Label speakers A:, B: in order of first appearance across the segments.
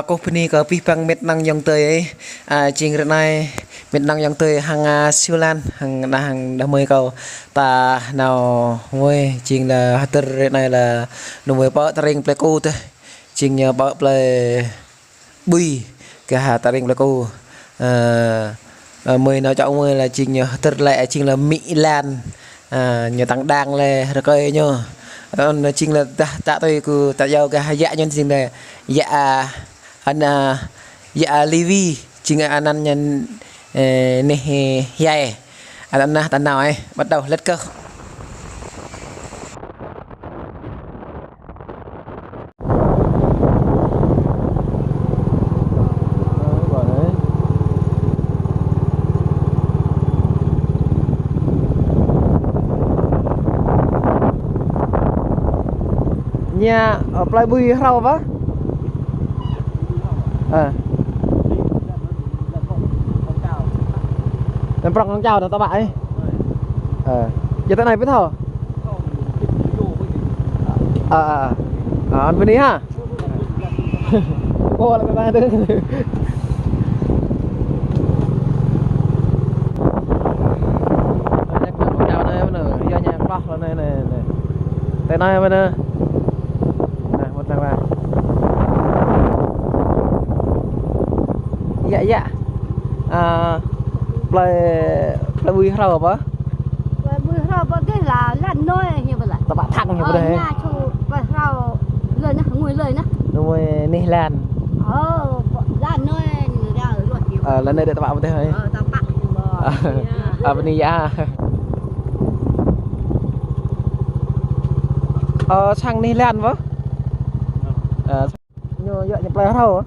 A: cô Penny có pi bằng mét năng dòng tơi ấy trình rượt này mét năng dòng tơi hàng siêu lan hàng đam mê cầu ta nào ngôi trình là hạt rượt này là nụ mới bỏ taring pleco thôi trình nhờ bỏ ple bùi cái hạt taring pleco mười nào trọng mười là trình nhờ hạt lệ trình là Mỹ Lan nhờ tăng đàng lệ rồi coi nhờ trình là tạ tôi cứ tạ giàu cái dạ nhân trình này dạ anh dạ Livy chính là anh nhân này dạy anh tận nào ấy bắt đầu let's go. Nhà ở Pleibuy rau vá em prong con chào tao bạn ấy giờ tới này biết thở anh bên đi ha cô là cái tay chào này bên này do nhà prong này này tới này bên này một thằng vào dạ Pleibuy rau apa?
B: Pleibuy rau apa cái là lan nôi như vậy là.
A: Tao bạn thằng như vậy đấy.
B: Nhà chú Pleibuy rau lời nó ngồi lời nó.
A: Ngồi nih lan.
B: Lan nôi ra ở ruột nhiều.
A: Lần này để tao bạn thế hơi.
B: Tao bạn.
A: Bên này ya. Sang nih lan vớ. Nhờ vậy nhập Pleibuy rau á.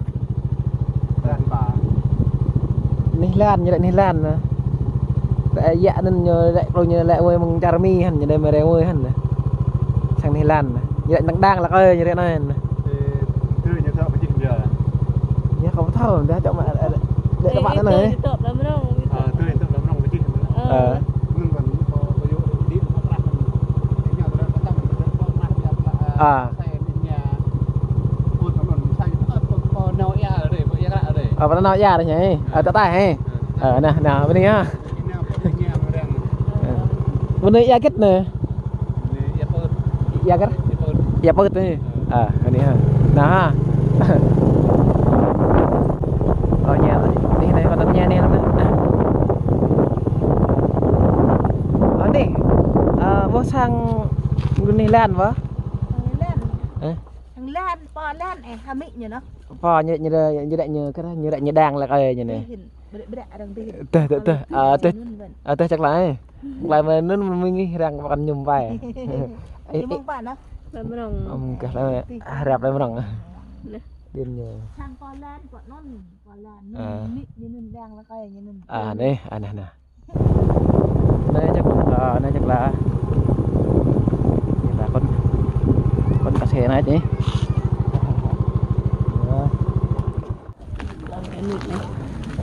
A: Nih lan như vậy nih lan nè. Tại dạ nên nhờ lại rồi nhờ lại quay mong charmi hẳn như đây mà đây quay hẳn nè sang Thái Lan nè như vậy đang là ơi như thế này nè nhớ không thở để cho bạn để các bạn thế này và nó nói ra đấy nhỉ ở tay hay nè nào bên đây á bên đây ya kết nè ya kết ya bớt đi cái này ha nào ha nhà đi này còn nhà này lắm đấy đi vô sang bên Lan vả
B: Lan po Lan này hà mị nhỉ nó
A: po như đại như đang là cái như này tê chắc lại mà nó mình nghĩ rằng còn nhầm vài cả là rạp đây mà rồng điên nhờ
B: sang po Lan bọn nó là mị như nên đang là cái như nên
A: đây nè đây chắc là con cà xe này chứ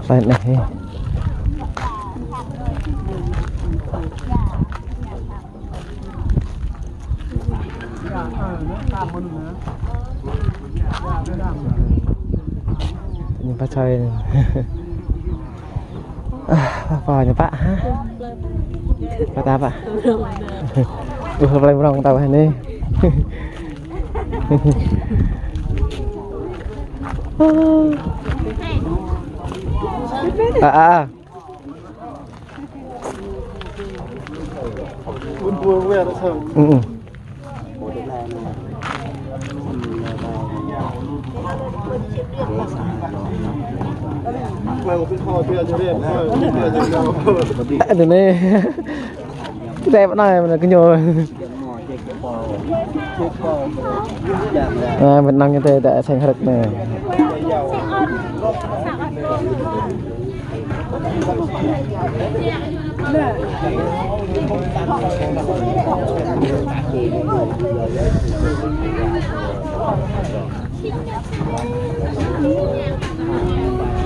A: này này nhưng phải chơi vào nhà bạn ha bà ta bạn vừa lên rong tàu này từ này cái đẹp này mình là cái nhồi mình năng như thế để thành hợp này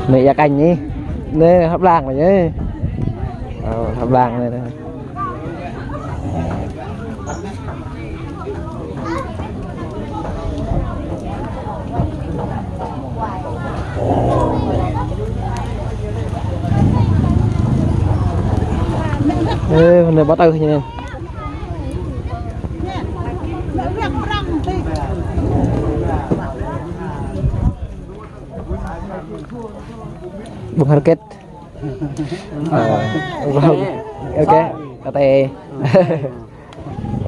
A: này gia cành nhỉ đây hấp làng này nhé hấp làng này này mình bắt tay như này bung harket ok kate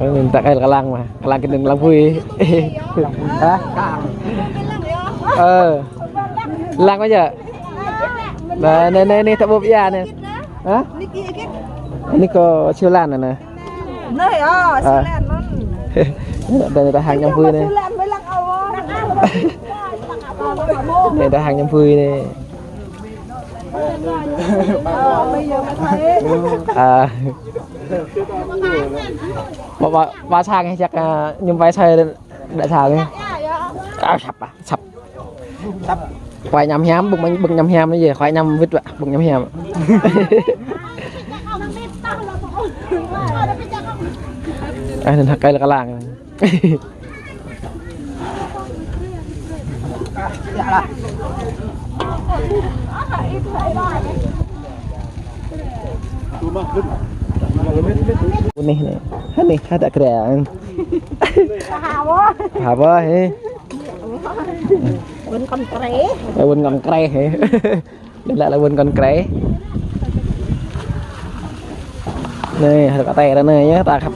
A: mình tak kayak kelang mah kelang kendeng kelang vui hah lang bây giờ là này tập bộ bia này hả ini có siêu lan này nè
B: nơi siêu lan nó
A: đây người ta hàng nhâm vui này người ta hàng nhâm vui này
B: bây giờ mới thấy
A: ba sang hay chắc nhâm vai xe đại sang ấy sập khoai nhâm nhám bưng nhâm nhám cái gì khoai nhâm vít vậy bưng nhâm nhám nên thật cây là cái làng nih ada keren apa he
B: bên con tre
A: bên con tre he đây là bên con tre này có tay đó này nhé ta khắp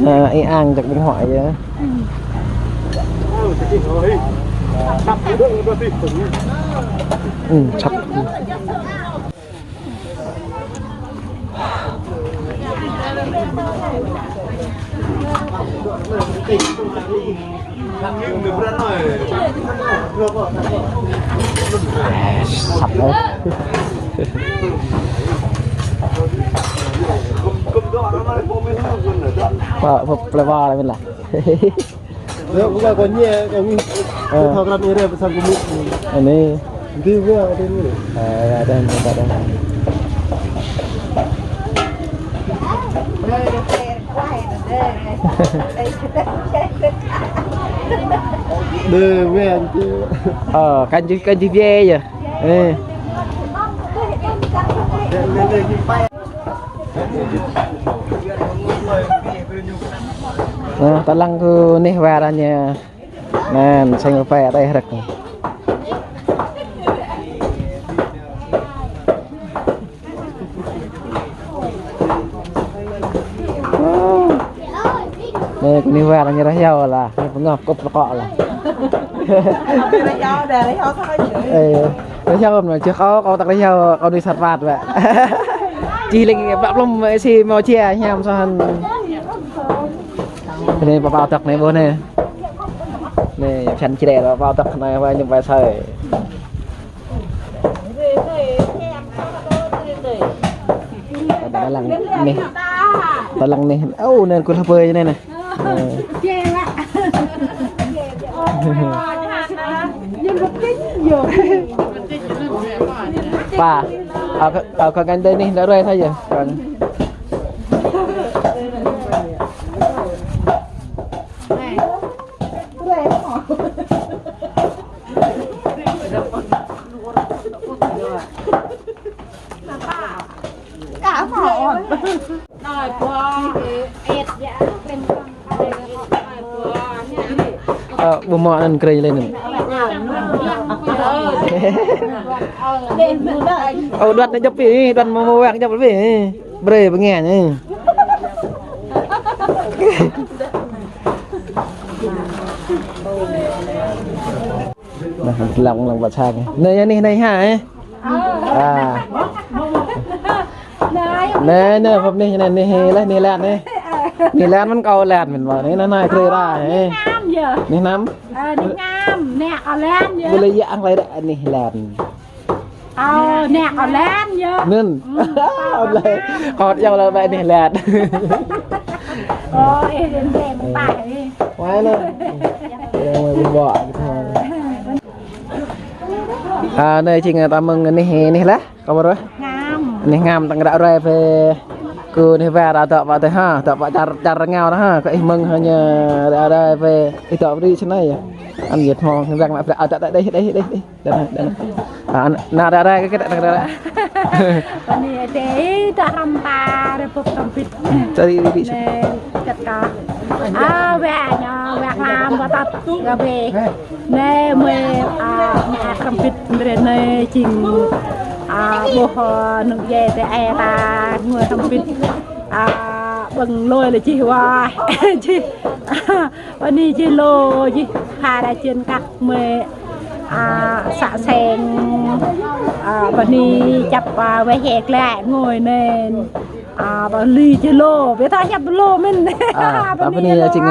A: ai ănจากbên hỏi vậy chập sập đấy phục là vào là bên là
C: nếu cũng là có nhẹ cái thao làm như thế sang cũng biết
A: anh ấy
C: đi vừa cái gì
A: đây
C: đưa về anh chứ
A: canh chữ ve vậy ta lăng cứ nè vào ra nha nè xanh phè đây rực nè cứ nè vào là như thế nào là cũng ngọc cục cọ là lấy nhau mà chưa có tặng lấy nhau có đi sạt vạt vậy chỉ là bạc lông xì màu chè nhầm sao hẳn này bao tắc này bố này này chân chỉ để bao tắc này và những vài sợi ta lăng này ta lăng này ô nên cô thắp bơi này này bà ở con canh đây đi đã rồi thôi giờ còn
B: cả họ nói qua ẹt dạ bên
A: bùm mọ nên cười lên này đoạt này chấp đi đoạt màu vàng chấp về bể bằng nghe nhỉ lòng bật sang này này hả nè nè hôm nay này này lẹn nàyนี่แลนมันเก่าแลนเหมือนว่านี่น้อยเคยได้นี่น้ำ
B: นี่งามแนกเอาแลนเยอะ
A: บริยางอะไรได้นี่แลน
B: แนกเอาแลนเยอะ
A: นึ่นเอาเลยขอดยาวเลยไปนี่แลน
B: โอ้ยเด่นมันตาย
A: ไว้เลยยังบ่nơi chị người ta mừng này lá có bao rồi này ngam tăng đạo rồi về cứ này về đã tập vào tới ha tập vào chặt ngao đó ha cái mừng hanya đã đây về đi tập đi trên này ăn nhiệt hòn răng lại tại đây Nah ada cái ada.
B: Ini deh tak rampa repot tampit.
A: Tadi di
B: Chặt cả. Về nhà về làm và tập gặp về. Nè mẹ mẹ tampit bên này chỉnh bố nước về để ai ta người tampit bằng lôi là chị hoa chịวันนี้chị lô chị hà đã trên các mẹ xạ senวันนี้จับไว้แหกแหละงวยเนนวันนี้chị lô biết thay nhập lô mình
A: tapi ni cing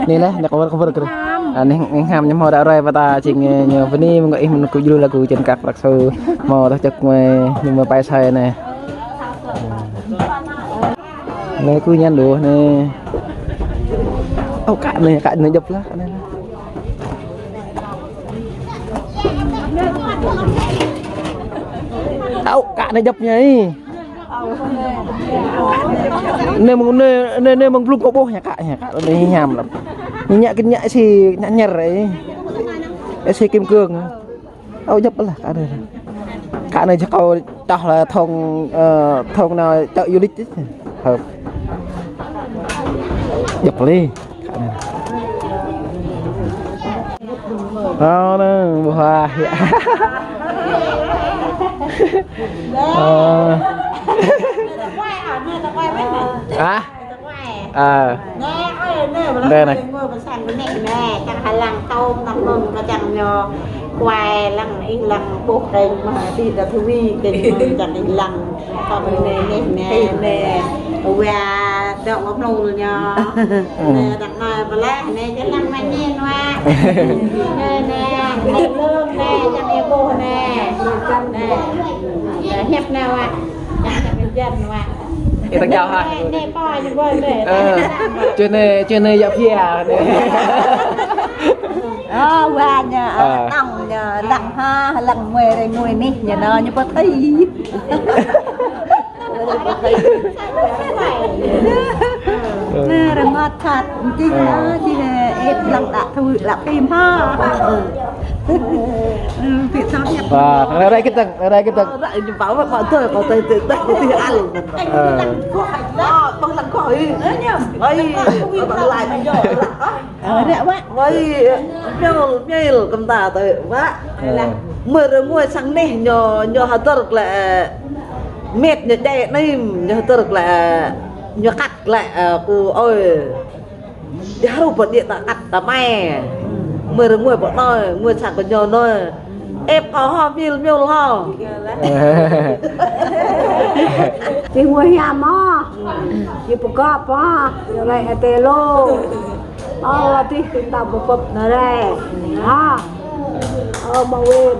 A: ni lah nak cover ke ni ngam nyam dak rai bata cing nyo ni mengoi menku julu lagu trên các lạc sư mau tak cek nhưng mà pai sai nè này cứ nhăn đồ nè cạn này dập lá này cạn này dập nhảy nên mong luôn có bố nhà cạn đây nhảm lắm nhẹ cái nhẹ xì nhẹ đấy xì kim cương dập là cạn này cho câu đọc là thông nào chợ du lịch hợp dập đi đó bùa hoa đây này
D: chẳng hay lăng tôm nằm nôn mà chẳng nhờ quay lăng in lăng bột đây mà đi là thú vi cái chẳng in lăng còn nè và động ốc nô rồi nhờ nè đặt này mà lá nè cái lăng mà nhiên hoa nè lương nè chẳng em cô nè hẹp nào ạ chẳng em dân ạ
A: kita jauh ha.
D: Nè pa như vậy nè.
A: Chưa này dập kia nè.
D: Qua nhà đằng đằng ha lần mười đây mười nè nhà nó như có thấy. Nè là ngọt thật chứ em lần đã thử là phim ha. Việc sao nhập.
A: Ở đây cái tầng.
D: Lại bảo mà bọn tôi có tự ăn. Bằng lần khỏi. Ơi, bằng lại mình cho. Đẹp quá. Ơi, nhiều cầm tà tới quá. Mưa rồi mua sáng nè nhờ hạt tơ được là mệt nhờ đè này nhờ tơ được là nhờ cắt lại cô ơi. Đi haru bật điện ta cắt ta mày. Mưa rồi mua bọn nó mua sạc của nhờ nó. Em có ho miêu ho.
B: chị mua nhà mò chị bọc cọp á lại tê lô thì tao bọc nó đây mà quên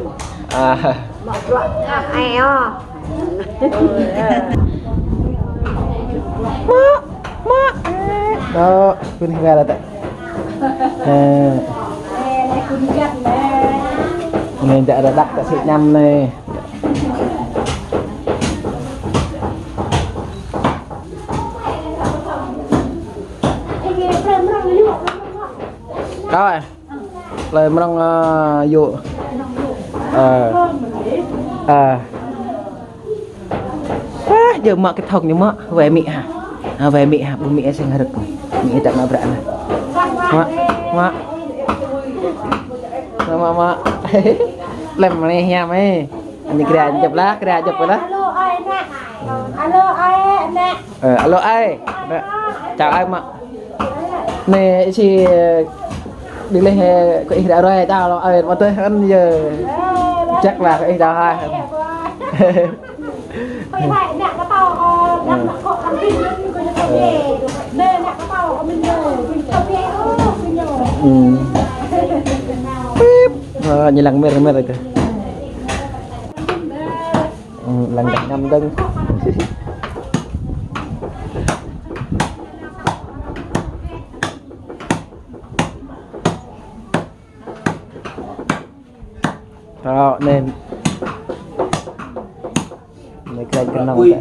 B: mà loạn ai
A: đó kun ra là tại mình đã đặt cả sự nhâm này đó rồi lời mà đang dụ giờ mở cái thòng như mỡ về mị hả bố mị sinh được mị tại nó bẹn này mà làm này nha mấy anh đi kira chụp rồi đó alo ai chào ai mà nè chị đi lên có ý đã rồi chào rồi mà tôi ăn giờ chắc là cái chào hai
B: mày phải nè cái tàu đang mặc họ làm phim coi như tao về nè nè cái tàu mình nhờ mình tao về
A: như lần mê rồi kìa lần đặt 5 cân đó nên này cái nòng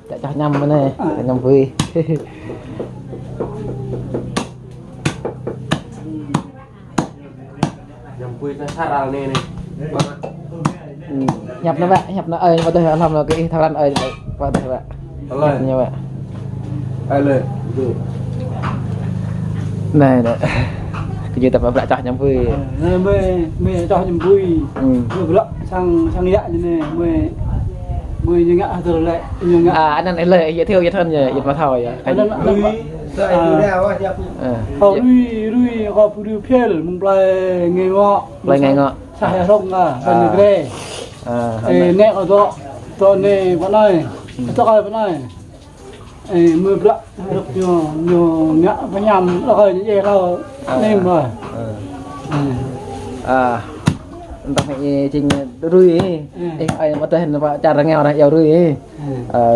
A: chạy cho nhâm cái này cái nhâm vui
C: Yang puita saral ni.
A: nhập nó vậy nhập nó mà tôi làm là cái thằng ăn vào đây vậy như vậy
C: ai lên
A: này đấy cái như tập lại cho nhắm vui
E: mê cho nhắm vui được lắm sang dạ như này mê như ngã rồi lại như ngã
A: anh ăn lời dễ thiêu dễ thân nhỉ dễ mà thổi
E: anh ăn lui lui gặp lui phèn mùng plei ngày ngọ xài rong phần ghê nè ở đó này vẫn này cho coi vẫn này mưa lắm được nhiều nhã phải nhầm rồi những gì đâu nem rồi
A: tao phải trình rui ấy mà tên là cha ra nghèo này giàu rui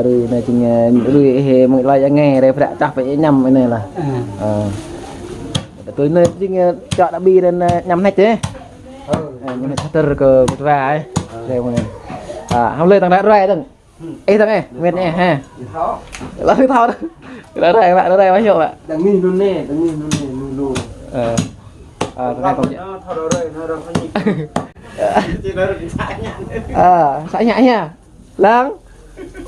A: rui này trình rui thì mọi loại nghe đây phải chắc phải nhầm cái này là tôi nơi trình chọn đã bi lên nhầm hết chứ nhưng mà thật cơ một vài ấy đây mọi người không lên thằng đã rồi thằng ấy thằng này nguyên nè ha là thứ thao đó đây bạn đây bao nhiêu ạ
C: đang nhìn luôn nè luôn
A: thằng này không
C: thao đó rồi nó đang phải nhìn chỉ nói được sai nhá
A: sai nhã nha lăng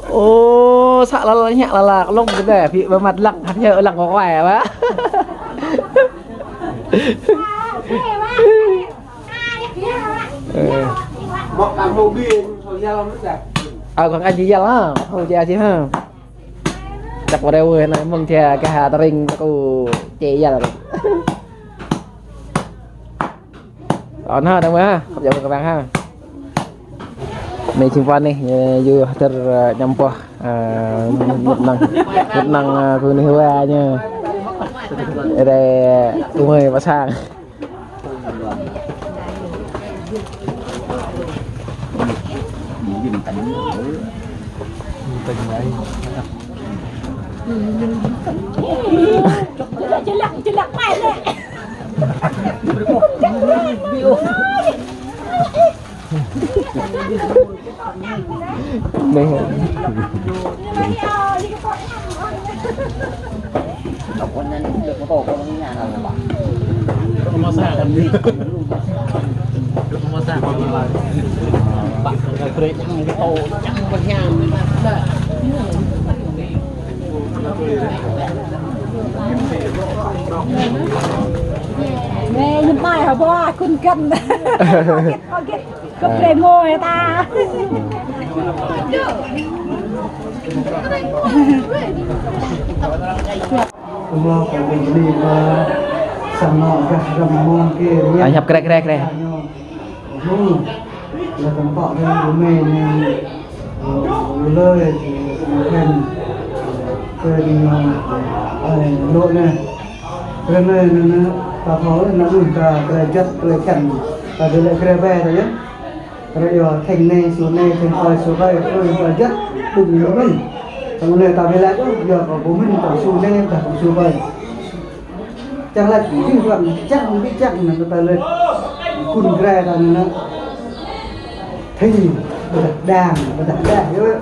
A: ô sợ là nhã là lông cái để bị vào mặt lặng hạt nhựa lặng có khỏe quá
C: một làm hồ biên rồi ra làm nước
A: còn anh chị là không cha chứ ha đặt vào đây người này mong cha cái hà taring cô chị ra rồi còn ha đâu mà không giờ các bạn ha này chim quan này vừa ter nyampah một năng của người hoa nha đây người mà sang
B: chỉ lắc mày đấy
A: đây
B: nè nhưng mai hả bốคุณกันcó cái môi ta
E: không lo phải mình đi mà sang nọ cả rầm môn kia
A: nhập kre
E: là còn họ lên của mình lời thì khen đội này bên này nó ta tháo nó đùn ta cái chất cái chặn ta để lại cái ve rồi nhé rồi giờ thành này xuống coi số đây tôi phải chất đừng nhớ mình còn này ta về lại giờ có bố mình tổng số này ta tổng số vậy chẳng là chỉ riêng rằng chắc không biết chắc là người ta lên cùn gra là nó thì đàn nữa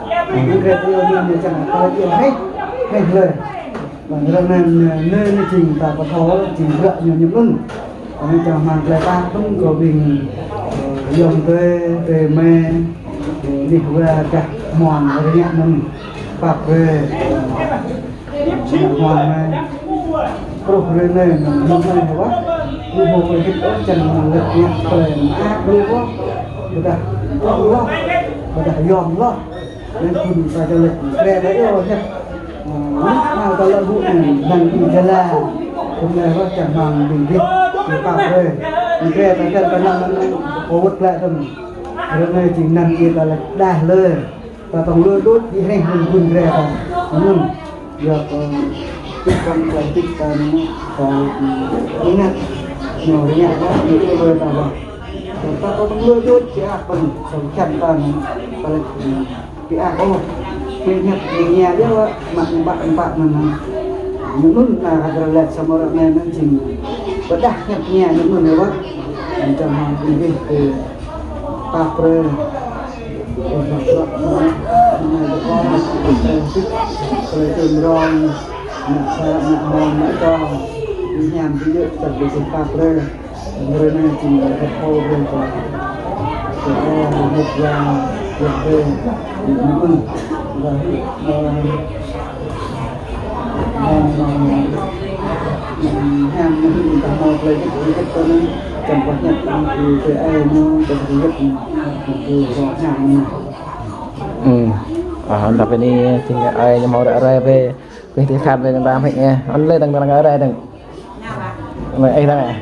E: những cái yêu đương chẳng có chuyện hết lời và người ta nên trình ta có thó trình gợi nhiều những lưng nên chẳng mang lại ta không có bình dùng về mê đi qua cả mòn và nhẹ mình phạt về mòn mê pro lên này mình này quá đi bộ về cái ớt chân lực nhẹ về áp luôn quá người ta lo người ta yòm lo nênคุณta cho lực kre đấy rồi nhé nào ta lợi vụ này bằng gì là hôm nay có chẳng bằng bình việt để tạo về kre ta cần phải làm có vật lại tầm hôm nay chỉ nằm kia ta là đà lời ta tổng lừa đốt đi hành hìnhคุณkre ta nhưng giờ tích con là tích ta còn những ngặt nhỏ cái nhà đó như cái lời ta bảo ta có tổng lừa đốt chỉ áp phần sống chặt ta là cái áp có một mình nhập nhà biết không mặt bạn mình những lúc là lệch xong rồi này nó chỉ có đặt nhập nhà những người nữa quá chẳng hạn như từ papre rồi từ rong nặng mòn nặng cho nhằm ví dụ chẳng bị papre người này chỉ là thật khô rồi một vàng về mừng và hàng mình ta mau lấy cái con cần có nhật thì cái ai nó cần cái nhật thì rõ hàng
A: tapi ini tinggal ayah mau ada về về thì khát về người ta phải nghe anh lên đằng ở đây đằng mày ấy thằng này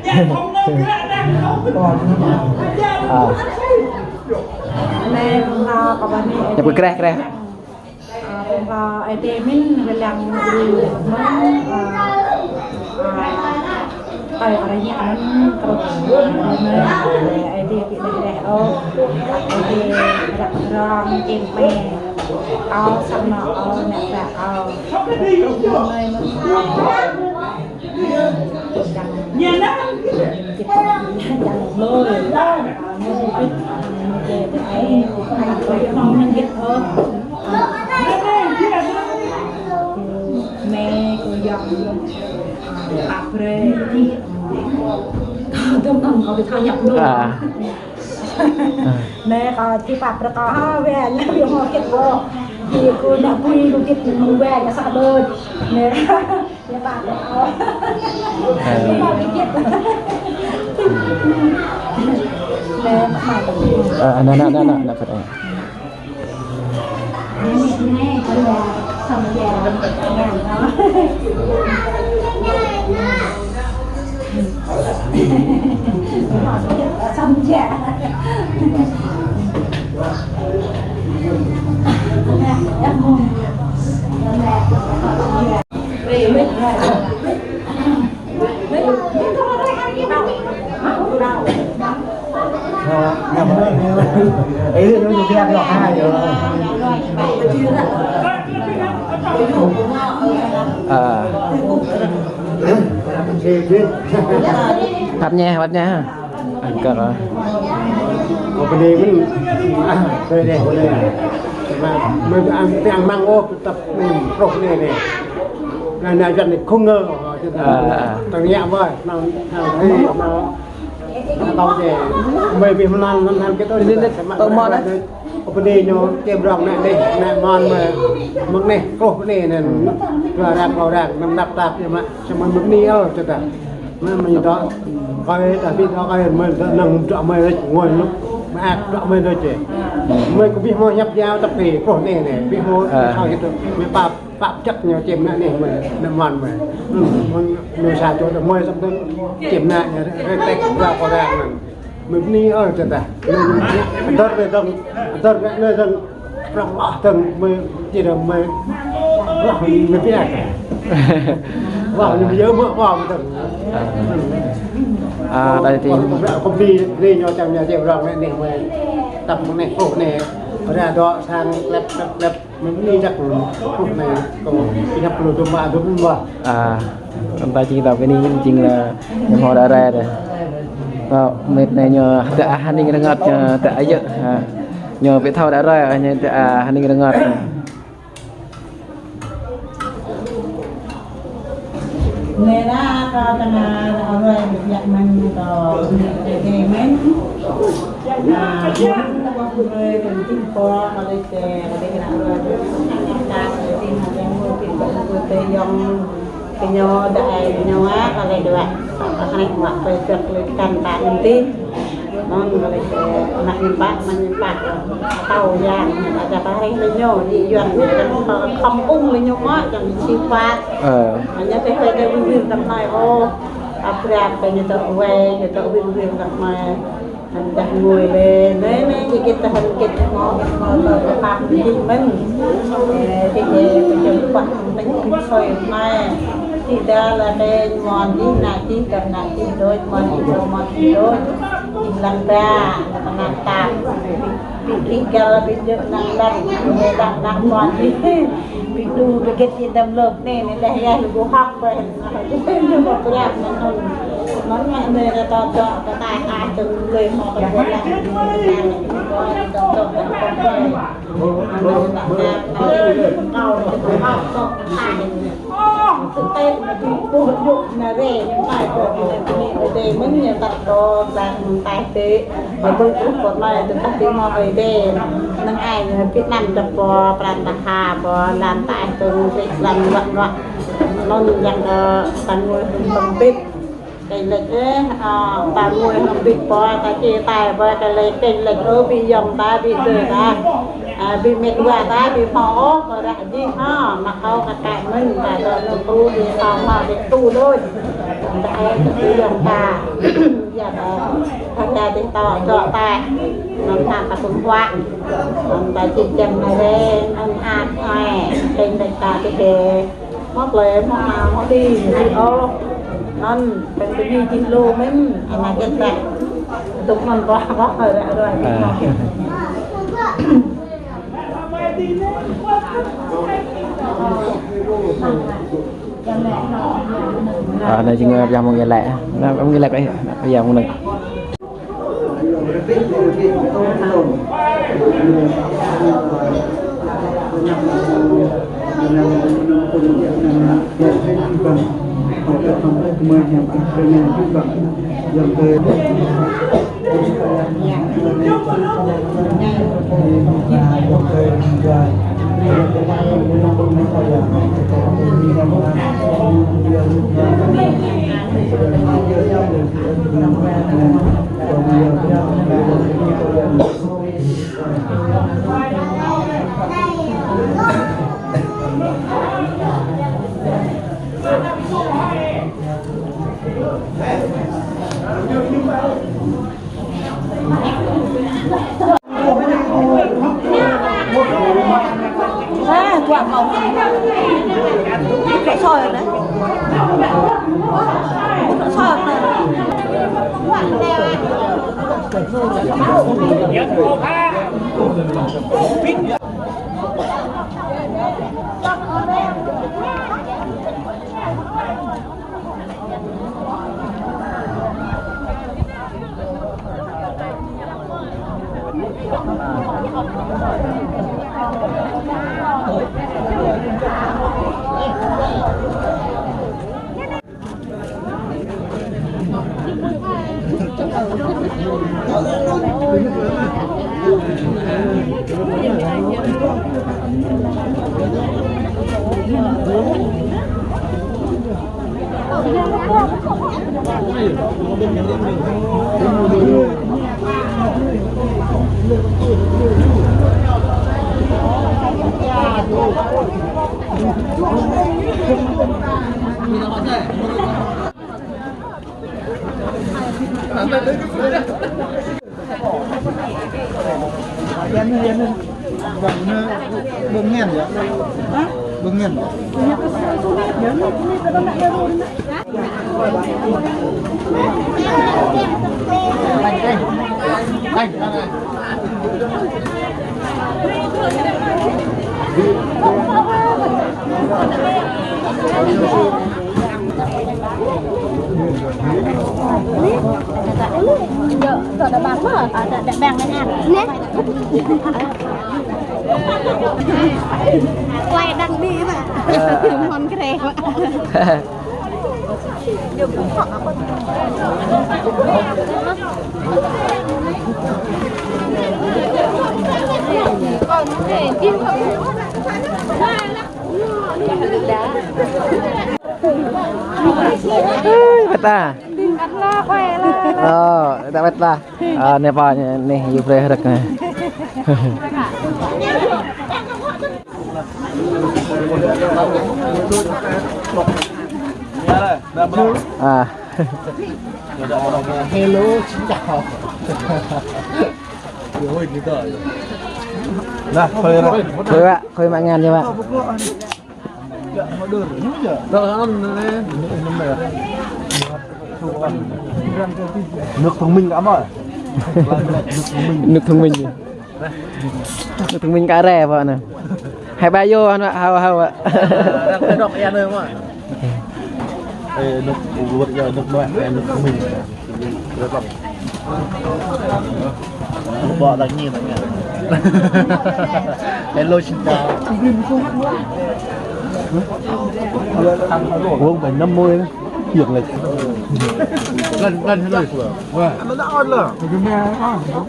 B: Nè có bạn này
A: nhập cái kre
B: ITMin yang dulu kayak orangnya kan terus ID pilih ID orang tempe ao sama ao nẹt ao nơi nhìn đó chẳng lôi nên biết về ai không nên biết hơn mẹ của dòng bạc rê tôi không có bị thay nhập luôn nè có chị bạc rồi có về nhà bị họ kết vô thì cô đã vui cô kết mình về nhà sợ đôi nè nhà bạc rồi có nè mà
A: nah phải
B: nè con là xong về ngàn đó xong dạ
E: ấy nó được cái lọc hai rồi
A: bắt nha cờ rồi
C: cái này mình đây đây mà mình ăn mang ô tập mình rộp này này dân này không ngờ thằng nhẹ vậy nó tao về mày bịมันcái tôi mòn đấy cái này nó kem rong này đây này mòn mà mực này cô cái này là đang nằm đập tạp nhưng mà mực ní ơi cho ta mình đó coi là vì đó coi mình nâng trọ mày đấy ngồi lúc mà trọ mày đấy chị mày cũng biết mua nhấp dao tập thì cổ này biết mua sao vậy tôi bạp chắc nhau chìm lại này mà nằm mòn mà mình xài chỗ mày xong tôi chìm lại cái tay ra có đang mình ní ơi cho ta tốt về nơi dân trong tầng mày chỉ là mày biết này vào nhưng nhớ mưa vào được
A: đây thì
C: công ty đi cho trong nhà tiệm rong này mà tập này phụ này ra đó sang lep mình đi đặt phụ này còn đi nhập lô tô mà đúng không
A: chúng ta chỉ tàu cái này chính là họ đã ra rồi mệt này nhờ tại an ninh ngọt tại giờ nhờ bị thâu đã ra nhờ tại an ninh ngọt
F: Nè đó có tầng rồi nhận mình có để men nó có người từng tin qua ở đây để làm rồi ta tin là mua tiền của tây dòng cái nhau đại nhau á ở đây được ạ cái này mặc phải được cần tạm tin non rồi nặng bát mình bát tàu giang là ta hay lên nhau đi dọn không ung lên nhau á chẳng chi phát anh thấy phải cái viên tầm này ô áp ra cái như tao về như tao viên tầm này anh đặt ngồi về đấy thì kita hình kita mau làm gì mình thì bây giờ quan tính cái soi này thì ra là đây mòn đi nãy đi cần nãy đi đôi mòn đi đôi lần ra là tạm bị cái bị được năng lần về đặt năng mòn đi bị đu cái gì đâm lợp này này là ya lu học vậy nhưng mà cái nó nó mà đây là to cho cái tài ai từng người họ tập quân làm thực tế bộ dụng là rẻ nhưng phải của để mình nhận đặt đồ dạng tài tế và tôi cũng có nói từ các tiếng mọi để nâng ai Việt Nam chụp bò bàn bạc hà bò làm tại từ việc làm vận động nó nhận tận người tâm biết cái lịch ấy ta nuôi không bị bò ta chia tài và cái lịch ở bị dòng ta bị đời ta bị mệt quá ta bị phó và đại gì ha mà không cả cạnh mình và rồi nó tu thì không mà để tu thôi đại cái dòng ta giờ tham gia đến tỏ cho ta nó làm ta cũng qua ta chỉ chăm này đây ăn hạt này trên đây ta cái mất lời mất nào mất đi ô nonเป็น20 โลมั้งอันนั้นก็แต่ตุกมันก็ว่าrồi
A: này chừng giờ một ngày lẻ nó nghe là cái bây giờ một lần
D: quả màu cái soi rồi đấy soi rồi quả
B: Rồi đã bán mở, đã bèn lên ăn. Nè. Quay đăng đi mà. Ngon cái này mà. Còn thể chim không.
A: Beta. Tak beta. Ni apa ni you play rak ni.
C: Hello, xin chào. Nah,
A: Khơi mạng ngàn cho bạn.
C: Nước thông minh lắm rồi.
A: Nước thông minh. Nước thông minh cá rẻ vợ nè. Hai ba vô anh ạ, hao ạ.
C: Đang đọc em ơi không ạ? nước vượt giờ nước đoạn nước mình rất là bỏ đánh nhìn này hello xin chào uống phải 50 đấy việc là gần rồi nó đã on rồi
E: thì nghe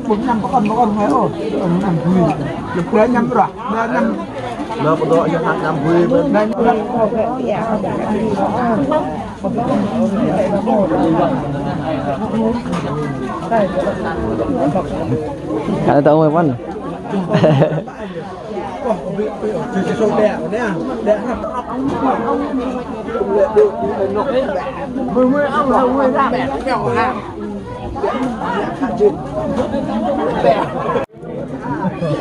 E: bốn năm có con thấy ồ năm vui được đấy năm rồi năm
C: nó có độ cho năm vui bên đây
A: Cả tao mới vẫn
E: thì số đẻ đấy à đẻ mới ông là mới ra bẻ kẹo hàng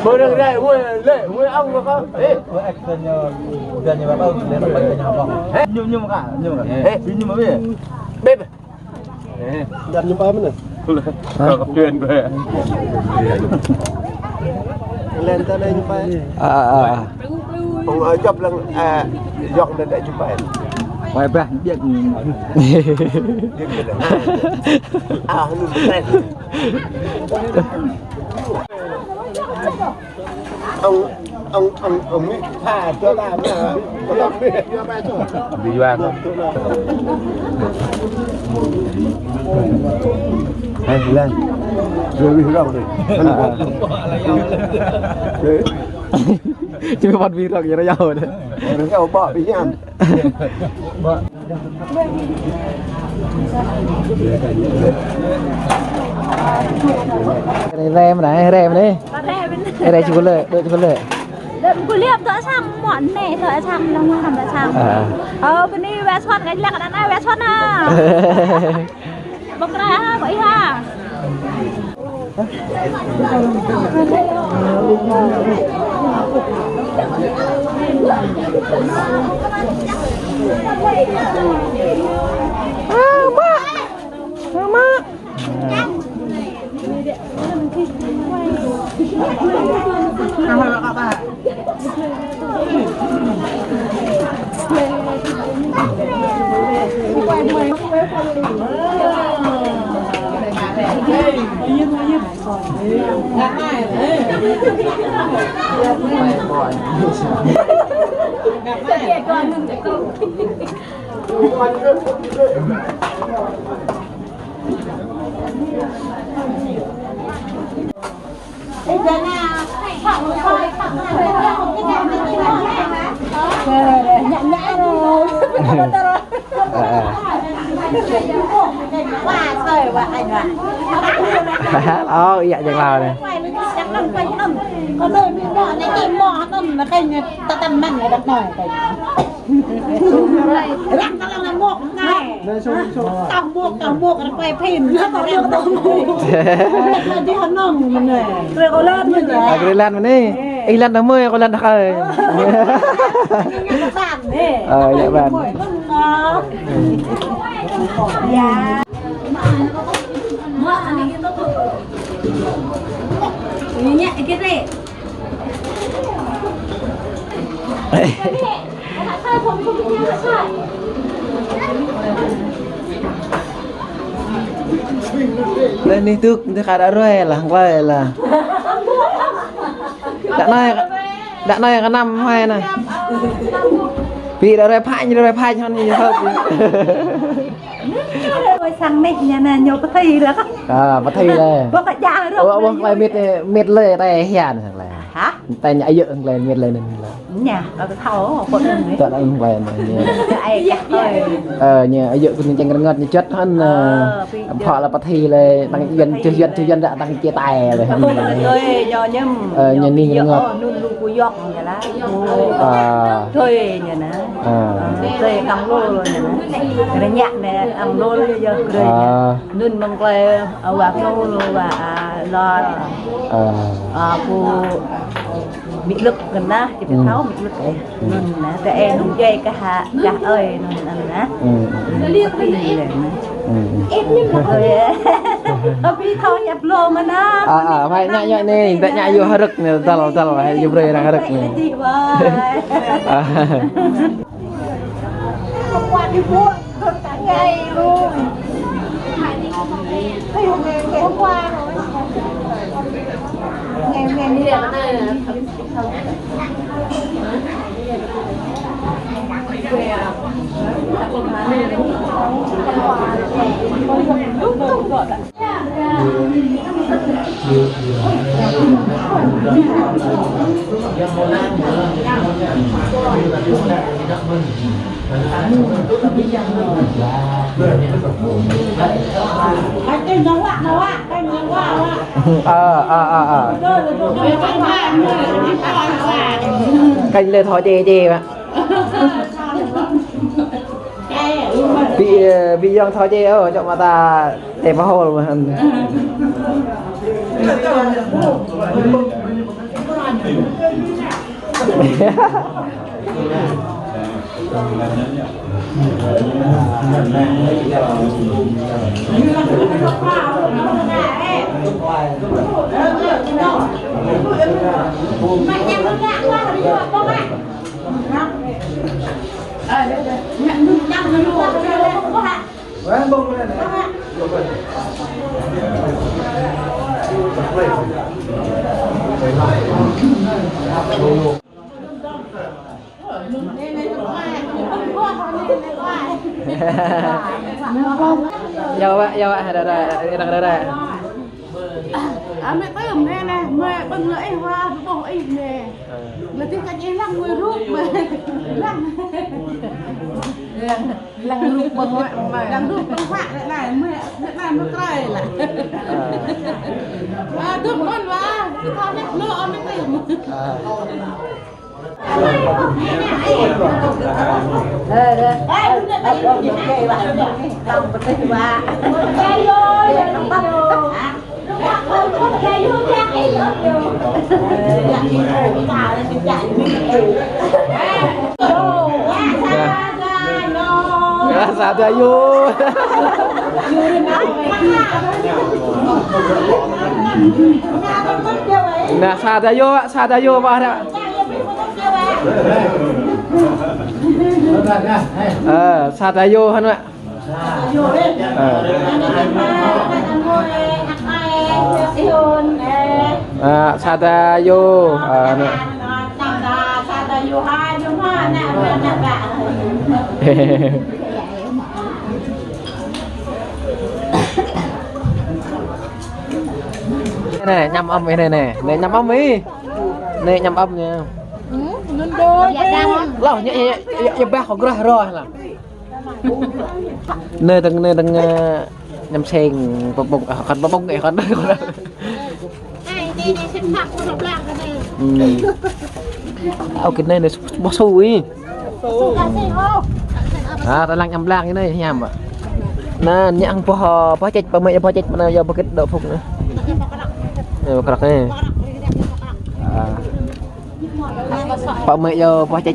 C: mới được đây mới ông được không ê gần như bà ông đến bệnh nhà vòng nhưng mà bây giờ bếp gần như ba mươi này gặp truyền về lên tới đây chụp ảnh không ở chụp lần dọn lên đây chụp ảnh
A: ngoài bên biết
C: luôn đây ông ấy thả cho làm là đi vào hay lên rồi đi đâu rồi
A: chứ còn vì rằng gì nó giàu đấy
C: đừng có bỏ đi nha
A: rem đấy đây chỉ có lợi đợi chỉ có lợi
B: กูเรียบตัวช่างหมอนเนี่ยตัวช่างแล้วมึงทำตัวช่างเป็นนี่แวชช็อตไงแรกกันนะแวชช็อตนะบอกอะไรฮะบอกอีห่า
A: dạ chẳng nào này
B: có đôi bị bỏ này tìm bỏ tầm là cái ta tầm mạnh này đặt nổi cái răng nó là một ngày tao buộc nó quay phim nó có được tao buộc là đi hắn nòng mình này rồi có lên mình này
A: cái lên mà đi ý lên nó mưa có lên được rồi dạ bạn
B: dạ nhẹ cái gì
A: lên đi tước thì khá đã rồi là hàng lời là đã này có năm hai này vì đã rồi phai cho như thôi
B: rồi sang này nhà này nhiều cái thi là
A: bắt thi đây
B: bác phải ra rồi
A: bác phải miệt lời tay hiền thằng này
B: hả
A: tay nhảy dựng lên miệt lên
B: nhà ở cái thầu của mình đấy
A: tận anh về
B: ai chắc ơi
A: nhà dựng con tranh ngật như chất hơn họ là bắt thiเลยchưa dân đã tăng chia tài rồi
B: thôi nhờ nhâm
A: nhà ninh ngật
B: luôn luôn của giọt vậy đó thôi nhà nó thôi cầm lô rồi nhà nó cái nhạc này cầm lô rồi giờ cười luôn bằng que bạc lô rồi và lo cô bị lực gần đó thì phải tháo bị lực này nên là em không chơi cả hạ cả ơi nên là liên cái gì này em nhưng mà thôi bị thao nhập lô mà nó
A: phải nhạy nè tại nhạy vô hơi rực nè tao hay vô đây là hơi rực nè
B: không qua đi mua cây luôn. Thấy hôm qua rồi. Ngày đi đẹp đây là cái nấu ạ, cái nấu ạ.
A: Canh lên thói chê mà bị dòng thói chê ở chỗ mà ta để vào hồ mà Dâu ạ, đây.
B: Mẹ tưm nè, mẹ bưng lưỡi hoa bông ít nè. Là tiếng cách em lăng người rút mà. Lăng rút bông mà. Lăng rút bông hoạn lại này, mẹ nó trời lại. Và tưm con và, cái con này lỡ mẹ tưm.
A: Sa ta vô. Nè sa ta vô vào đó. Sa ta vô hơn ạ. Sa ta vô này nhâm âm vậy này nhâm âm đi này nhâm âm nha lâu nhẹ ba họ ra rồi là nơi từng nhâm sen bông còn bông nghệ còn đây còn đây
B: Đi xin phạt của độc lạc này.
A: Cái này bó xui. Ta lang nhâm lang cái này nhầm ạ. Nè nhang po chết po mẹ po chết mà giờ po kết đậu phục nữa. Này bạc này. Po mẹ giờ po chết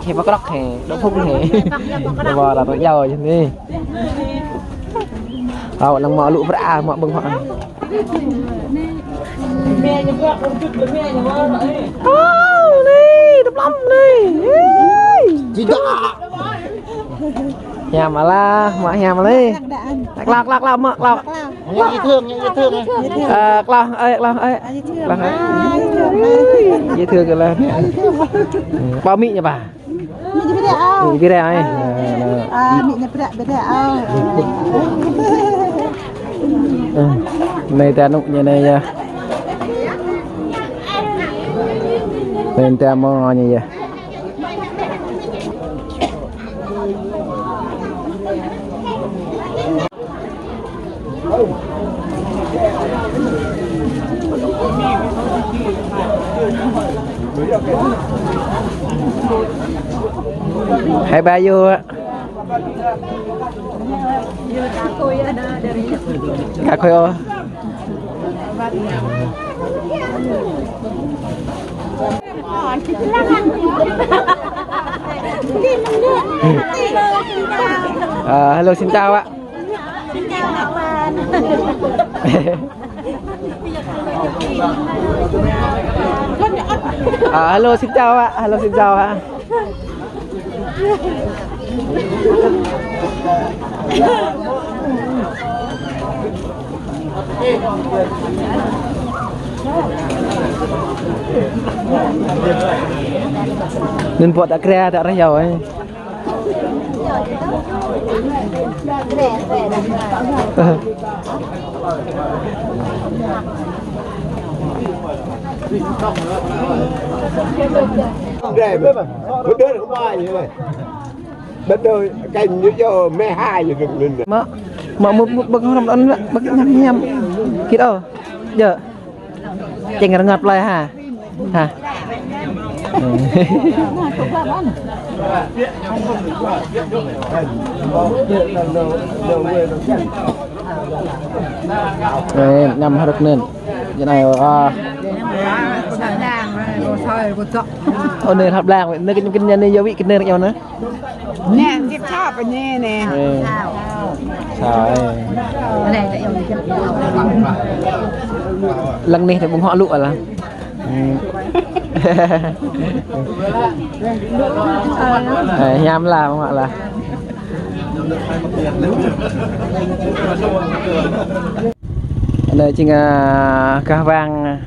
A: hay po cắt hè đậu phục hè. Bò là tôi giàu chứ đi. Lăng mò lụ vả mọ bưng họ.
D: Mẹ nhà vợ không chụp được mẹ nhà vợ đấy.
A: Đi, đập lắm đi. Chị đã. Nhà mà la, nhà mà đi. Lạc mọ, lạc.
C: Dễ thương này.
A: Lạc dễ thương kìa là. Bao mị nha bà. Mị video ấy.
B: Mị nhà video.
A: Này ta nụ như này nha. Nên ta mò ngon như vậy. Hai ba vô á. Cả khôi ô. Hello xin chào ạ. Hello xin chào ạ. nên buat tak kira tak rayau ấy.
C: Để bữa đứa không ai như vậy. Bữa đứa canh như cho mẹ hai như được lên.
A: Mà một bậc làm ăn bậc nhắm kít đâu giờ chèn cái ngập lại hả hả nhằm hết được nên cái này nên hợp làng nơi cái nhân này do bị cái nơi nhau nữa
F: nè tiếp theo cái nè nè
A: sao lần này thì bông họ lụa là nhám là bông họ là đây chính là cá vàng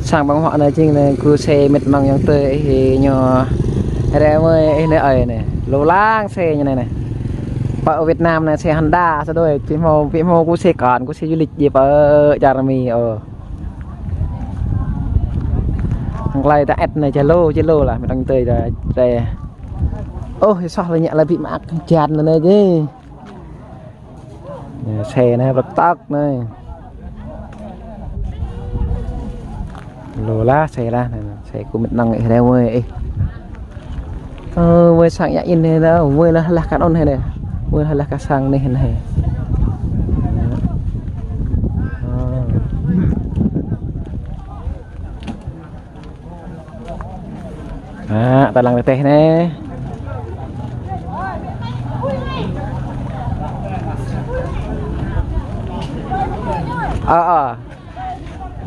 A: sang bông họ này chính là cứ xe mệt mong yang tươi thì nhỏ đây mới nơi ấy này lô lang xe như này này ở Việt Nam này xe Honda sao đôi phim mô của xe còn của xe du lịch gì ở Jarami thằng này ta ép này chơi lô là mình đang tươi là đây ô thì sao lại nhận là bị mắc chàn rồi này chứ xe này bật tóc này lô lá xe ra này xe của mình đang ở đây ơi mới sang nhã in này đâu mới là cắt on này này mới là cắt sang này này ta làm teh này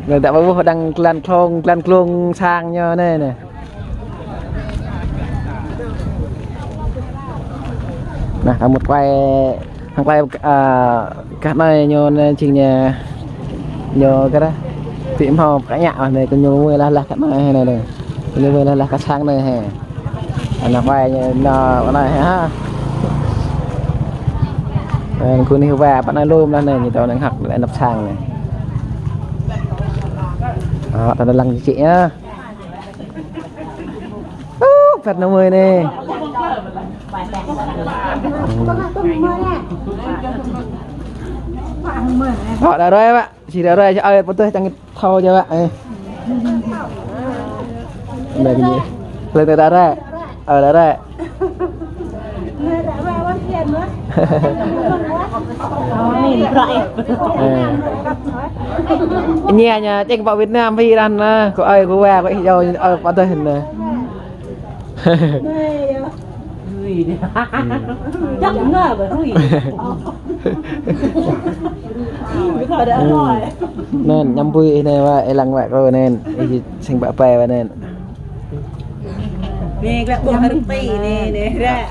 A: người ta bảo đang lan clong sang nhau này này nah một quay hàng quay các này nhon trình nhà nhờ cái đó tiệm hộp cả nhà này còn nhiều người là các này này nhiều người là các sang này hè là quay nó cái này haคุณหิวแบบปันรูมแล้วเนี่ยnhư tao đang học lại nắp sang này đó tao đang lăn chị nhá phật nó mười nè họ đã đây bạn chỉ đã đây cho ơi bọn tôi chẳng thâu cho bạn đây cái gì lên từ đã đây ở đó đây nhà nhà tranh vào Việt Nam vì ăn có ai có qua có đâu ở bao tôi hình này
F: chắc cũng ngờ bởi hủy
A: nên nhâm vui này và lăng mẹ rồi nên sinh bạ bè và nên
F: nè các bộ hơi tì nè ra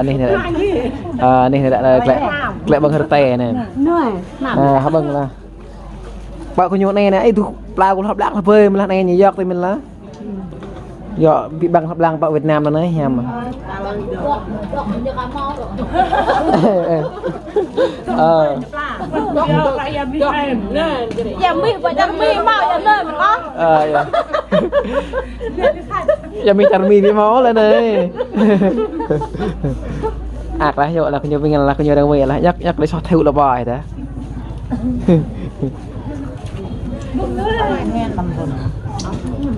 A: này đã lại bằng hơi tè này họ bằng là bạn có nhộn này này tôi lao cũng hợp lạng hợp bơi mà này nhỉ giọt thì mình lá giọt bị bằng hợp lạng bạo Việt Nam nó nói hèm mà giờ mình chặt mì với máu lên đây ạc là hiệu là cái nhiều mình là cái nhiều đang về là nhắc để so theo là bài thế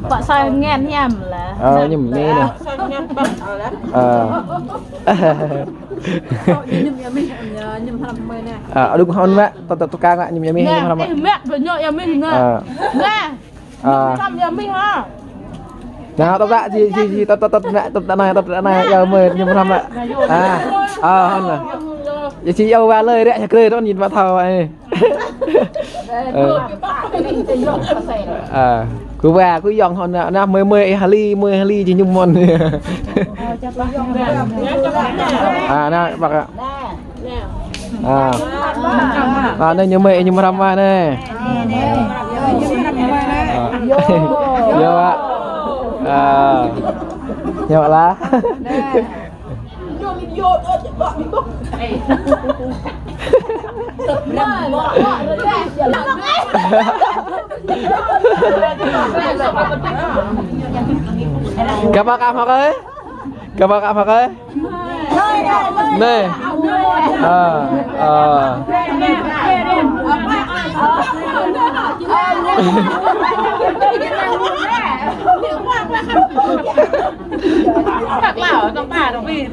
B: bọn sao nghe nhầm là
A: nhầm nghe nè đúng không mẹ tôi ca ngại nhầm mình
B: mẹ vừa nhọ nhà mình nè mẹ làm nhà mình hả
A: nào tập đã gì tập này giờ mời nhưng mà làm lại hơn là giờ chị yêu ba lời đấy cười đó nhìn vào thầu này cứ về cứ dọn hòn na mười hali chỉ nhung mòn na bạc đây nhung mày nhung ram ma này nhiều ạ nhiều lá Gặp bác học ơi. Gặp bác học ơi. Này.
B: Các lão trong bà đồng vì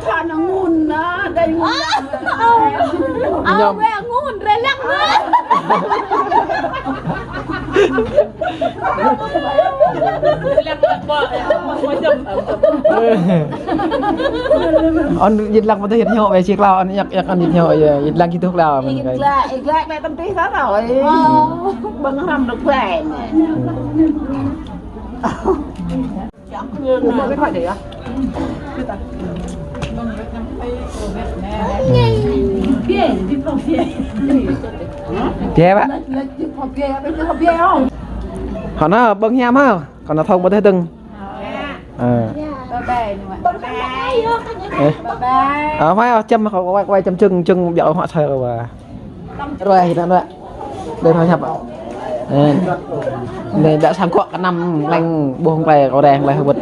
B: thà nó ngun đó đây ngun về ngun rồi lắc nữa
A: anh dịch lăng mà thấy hiện nhọ về chiếc lao anh nhắc anh dịch nhọ dịch lăng chi thuốc lao mình cái
B: lại đây tâm tí hết rồi bưng hầm được về mà cái phải để á
A: Ghê bạn họ nó bưng nhám ha còn nó thông có thể từng phải châm họ quay châm chân vợ họ chơi rồi rồi thì đó đây thôi nhập nên đã sang quạ cả năm lanh buông về có đèn lại hơi bật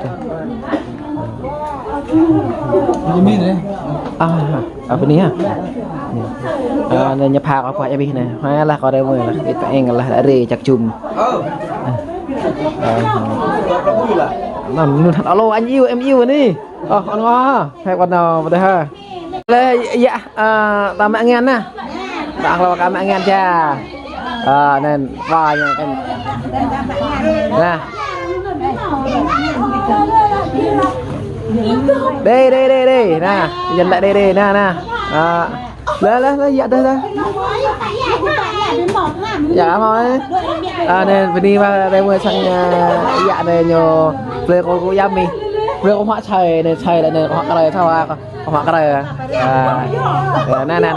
A: ở bênนี้nên nhập hàng ở quạ cho bên này hóa là có đây mới là cái anh là đã rì chặt chùm nằm thật alo anh yêu em yêu đi con hoa hay con nào đây ha đây dạ ta mẹ nghe nè bạn là cả mẹ nghe cha nên vài cái nè đây nè dần lại đây nè lên dạ đây dạ thôi nên đi vào đây mới sang dạ này nhờ về cô giam mình về con hoa trời này trời lại này hoa cái thôi hoa cái này nè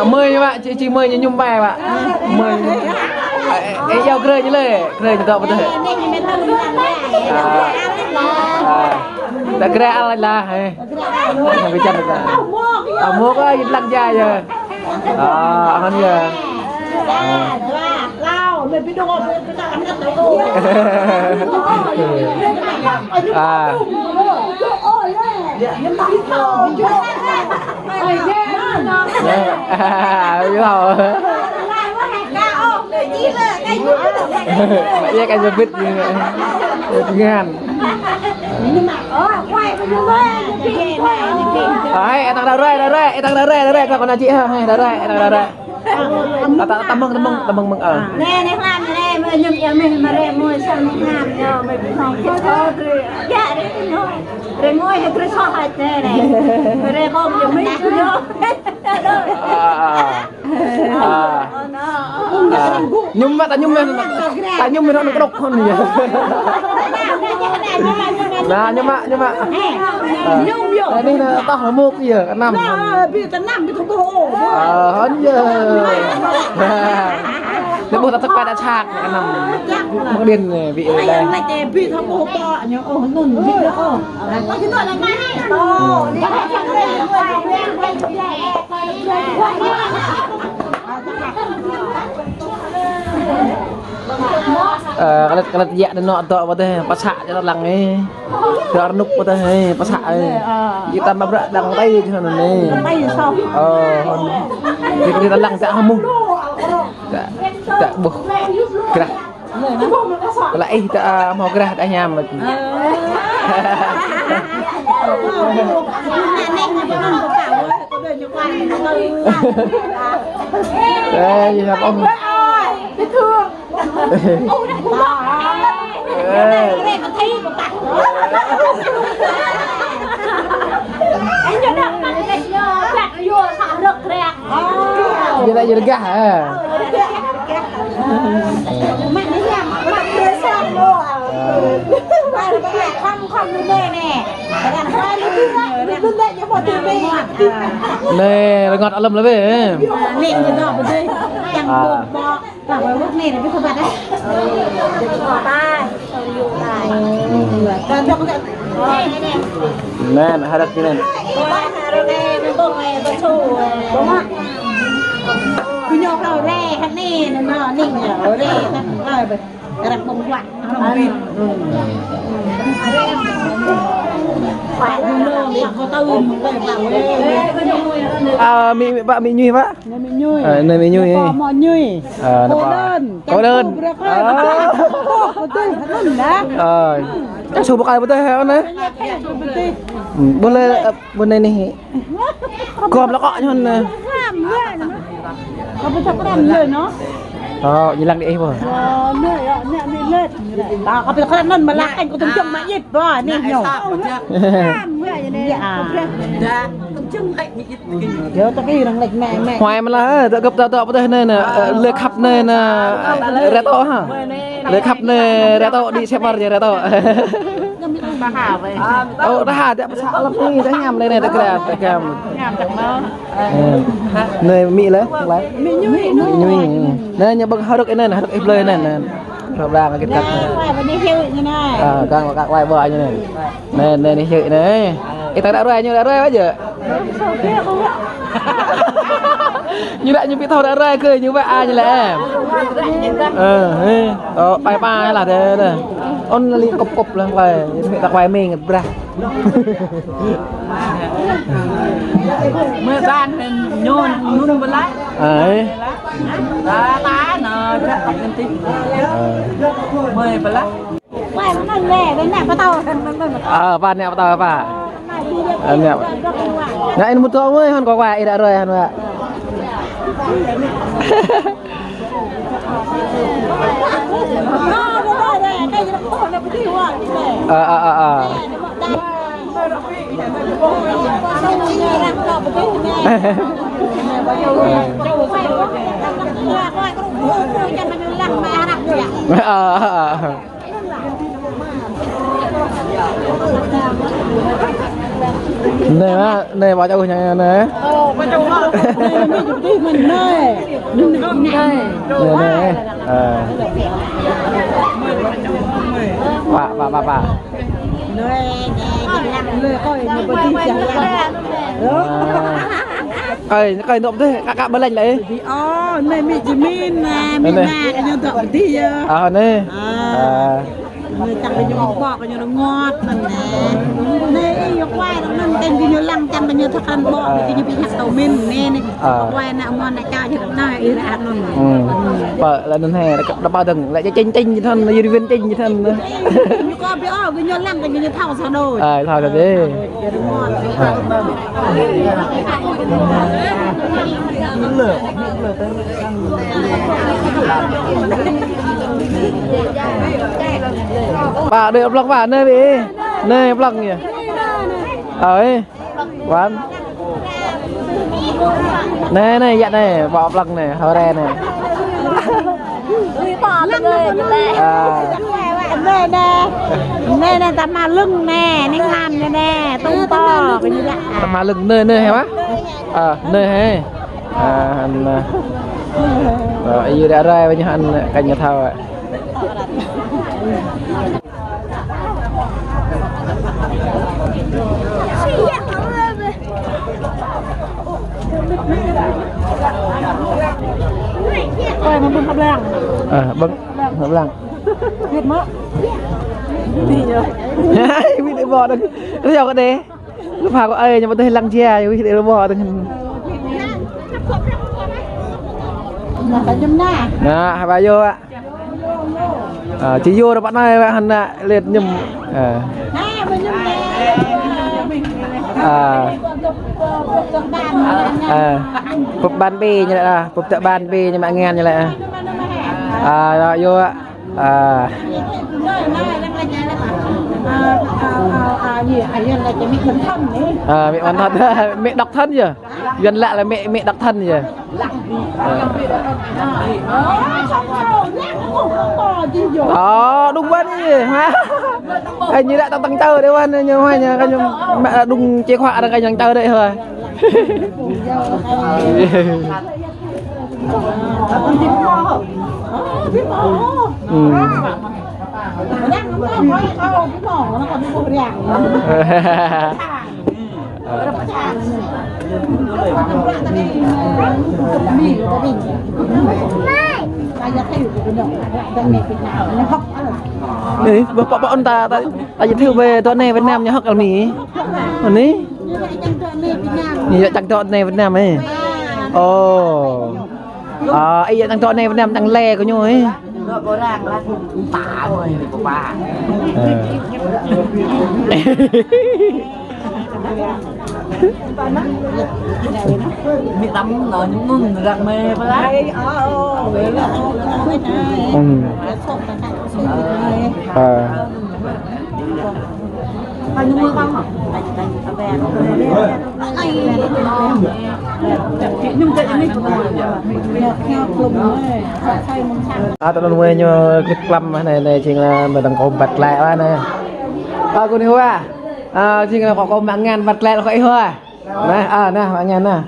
A: mười như vậy chị mười như nhung bài bạn mười em giao cười như lệ cười như cậu có thể đã cười ăn là hay cái chân là mua có lăn dài rồi ăn giờ mình biết đâu cái gì biết ngàn ấy tao đây con là chị hay đây tâm mừng ở
B: nè làm nè mà nhung em mình mà em mua sang làm nhờ mình không có thôi dạ đấy mua hết cái số hết này rồi không dùng mấy cái đó
A: nhung mà ta nhung mình nó độc hơn nhỉ nè nhung mà đi là tao hỏi mua cái gì cả năm
B: bây giờ năm cái thùng hồ
A: hơn giờ nếu mà ta thắc đã chạc cả năm mắc điên này vị ở đây
B: bị thằng hồ to nhá nôn bị đó cái tuổi là mai
A: kalau dia ada nak tak pada pasak je dalang ni. Dah nuk pada ni pasak ni. Kita mabrak dang tay je sana ni.
B: tay sao
A: Kita dalang tak hamung. Tak buh. Gerah. Lại tak mau gerah dah nyam. Ê, gặp ông.
B: Cái thương.
A: Ê.
B: Mà thấy mà tặng. Anh nhớ đâu mà cái chặt vô thả được rạc.
A: Vậy đây giờ gà hả?
B: Mẹ nó làm mặt đứa sang luôn. Ba là không như đây nè. Bạn hoa lúc đây cho một từ bi.
A: Nè, ngọt lắm lắm về.
B: Nè như đó bên đây. Chẳng bột bò. Bảo với lúc này là biết không bạn đấy. Bỏ tay. Vô tay. Còn cho con
A: Nè, hai đặt cái này.
B: đúng không? Cứ nhô đầu rè khăn nè nó ninh ở rè khăn rồi đặt bông quạt nó vịt quạt nó để có tư
A: À, bạn bị nhui vạ. Này bị nhui.
F: Mò nhui.
A: Có đơn. Chắc số bọc ai bữa tới hả đấy. Bên này này. Cọp nó cọ cho nè.
F: Không biết chắc có làm lời nó.
A: Như lăng đi em rồi.
F: Nơi ạ, nè đi lên. Đó, có biết có làm mà lạc anh có từng chồng mãi nhịp đó, nè nhổ. Dạ. Nhớ tao cái thằng lệch mẹ.
A: Hoài mà là gặp tao bữa tới này nè, lừa khắp này nè, ra to hả? Lừa khắp này ra to đi xem bao giờ ra to.
B: bà hả vậy
A: Đã hà đã sợ lắm đi đã nhầm đây này ta kìa
B: nhảm chẳng mơ
A: này mị lấy mị nhui này nhà bưng hơi được cái này hơi được ép lên này nè rồi ra cái cắt càng các quay bờ như này này đi chơi này cái ta đã rồi bây giờ như vậy như bị thâu đã ra cười như vậy ai như là em bài bài là thế này on li cục lên quay ta quay mình ra
F: Mưa gian nhôn nhôn bên lái
A: ấy
F: tá nè chắc học nhân tính mời bên lái
B: quay nó lẻ bên này có tàu
A: ba nè tao ba nè nè anh một tô ơi hắn có quà đã rồi hắn ạ này má này bảo cháu nhà này
F: mình này
A: này bà coi nộp thế các bên lạnh lại
F: này mì chỉ min nè mì nè cái nhân tượng tí
A: này
F: người chẳng bao nhiêu bọ bao nhiêu nó ngọt nè đây yêu quay nó mình tên bao nhiêu lăng chẳng bao nhiêu thức ăn bọ thì như bị sầu min nè này quay nè ngon này cho cho nó ý là ăn luôn
A: vợ là nên hè nó bao từng lại cho chinh như thân như viên chinh như thân nữa
F: có biết cái nhiêu lăng cái nhiêu thau sao đâu
A: thao rồi đi bà được vlog bà nơi bị nơi vlog nhỉ ấy quán này dạ này bỏ vlog này hơi đen này
B: nè tắm mà lưng nè nên làm nè tung to cái như vậy
A: tắm mà lưng nơi hả nơi hay rồi như đã ra với nhau anh canh nhà thao ạ
B: quay nó bưng hấp lăng
A: bưng hấp lăng
B: biết mất
A: đi nhở bị để bò được nó giàu cái đấy lúc nào có ai nhưng mà tôi lăng chia bị để bò được nè hai bà vô ạ chỉ vô được bạn này bạn hẳn liệt nhầm Phục ban B như vậy à, phục tự ban B như mọi nghe như vậy rồi vô ạ
B: gì ai là chỉ bị thân thân đấy
A: mẹ hoàn thân mẹ độc thân chưa gần lại là mẹ độc thân chưa đúng vậy ha anh như lại tăng tơ đấy anh nhưng mà nhà cái mẹ đúng chế khoa là cái nhằng tơ đấy thôi đấy bọn ta giới thiệu về tuần này Việt Nam nhà học ở Mỹ ở Mỹ chẳng chọn này Việt Nam ấy ấy chẳng chọn này Việt Nam chẳng le của nhau ấy
D: có ràng là tả rồi của bà bị tắm nó những mừng rạng mê với lại những mưa không hả?
A: tao đang quay cho cái club này chính là mình đang có bật lại ba này cô đi hoa chính là có mạng ngàn bật lại là vậy thôi này nè mạng ngàn nè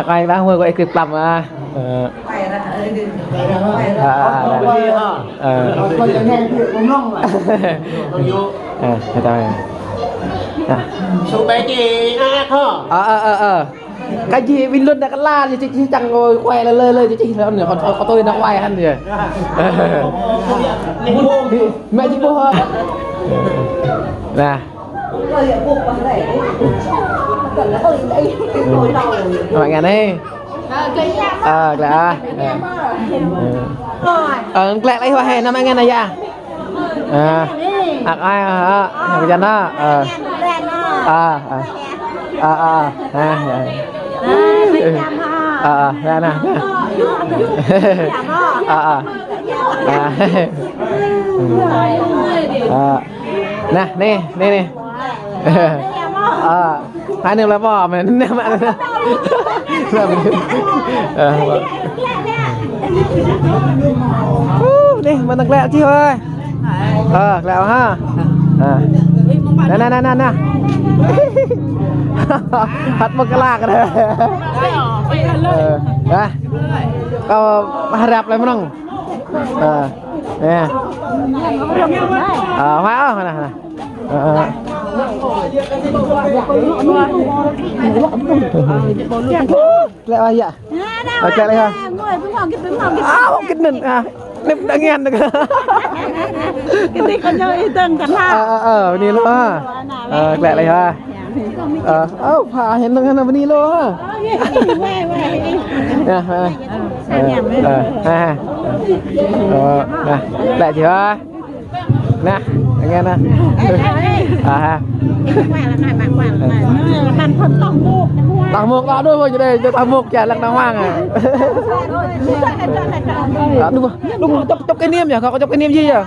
A: ai đang quay cái club mà
C: số bé chị hả
A: cái gì Vinh Luân đã cắt la thì chị chẳng ngồi quay lơi chị có tôi nó quay ăn gì mẹ chị mua hơn nè mọi người đây lẹ lấy hoa hè năm anh em này ra ai bây giờ nó ra nè nè nè hai nương là bò mà nè mẹ đi mình đặt lẹ chứ ơi lẹ ha nè hạt bạc la cái này kau harap lại menang nè hoa nè lẹ ai vậy lẹ đây ha không kích mình nem đã nghe được
B: cái gì con chơi từng cắn ha
A: đi luôn ha lẹ đây ha phá hiện đang là đi luôn ha lẹ chưa nè nghe nè tao mua tao đôi thôi đây tao mua chả lăng đàng hoàng đúng chọc cái niêm nhỉ có chọc cái niêm gì à